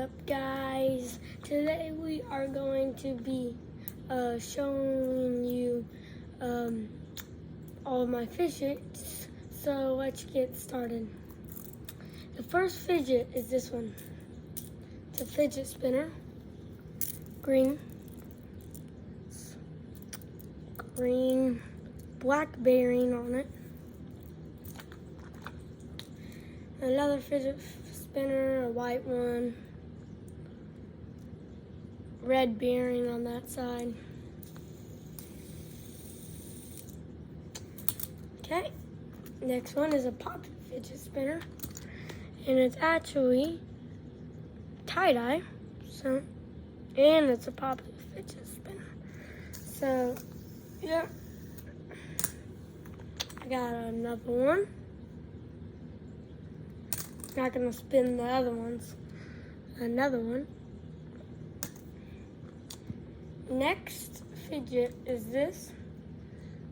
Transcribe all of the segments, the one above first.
up, guys? Today we are going to be showing you all of my fidgets. So let's get started. The first fidget is this one. It's a fidget spinner. Green black bearing on it. Another fidget spinner, a white one. Red bearing on that side. Okay, next one is a pop fidget spinner. And it's actually tie-dye, and it's a pop fidget spinner. So, yeah. I got another one. Not gonna spin the other ones. Another one. Next fidget is this.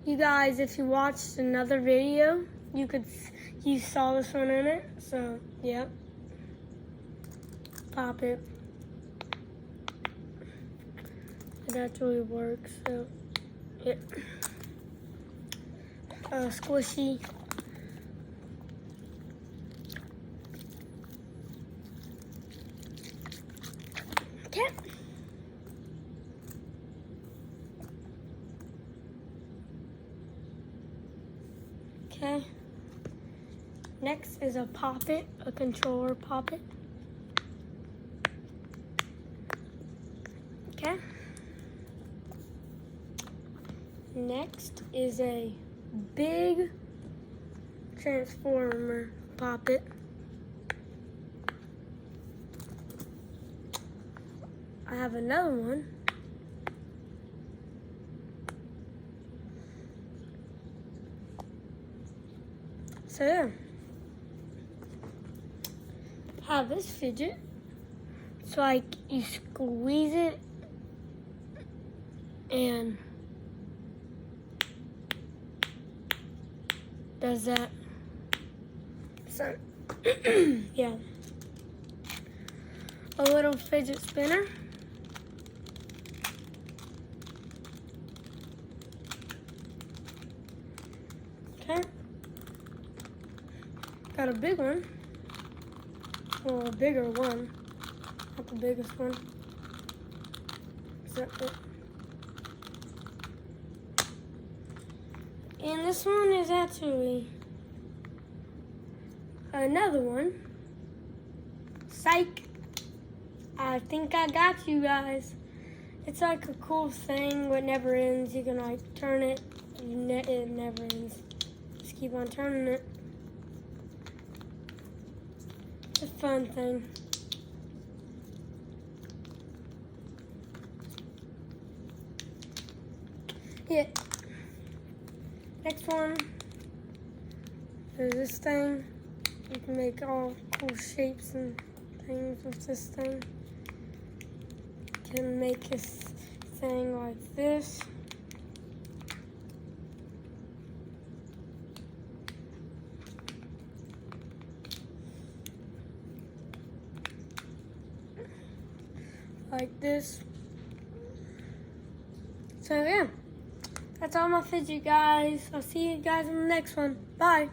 You guys, if you watched another video, you saw this one in it. So, yep. Pop it. It actually works. So, yeah. Squishy. Okay. Okay. Next is a poppet, a controller poppet. Okay. Next is a big transformer poppet. I have another one. So yeah, I have this fidget. It's like you squeeze it and does that. So yeah, a little fidget spinner. Okay. Got a big one. Well, a bigger one. Not the biggest one. Is that it? And this one is actually another one. Psych. I think I got you guys. It's like a cool thing what never ends. You can like turn it. It never ends. Just keep on turning it. It's a fun thing. Yeah. Next one is this thing. You can make all cool shapes and things with this thing. You can make this thing like this. Like this. So yeah, that's all my fidget, guys. I'll see you guys in the next one. Bye.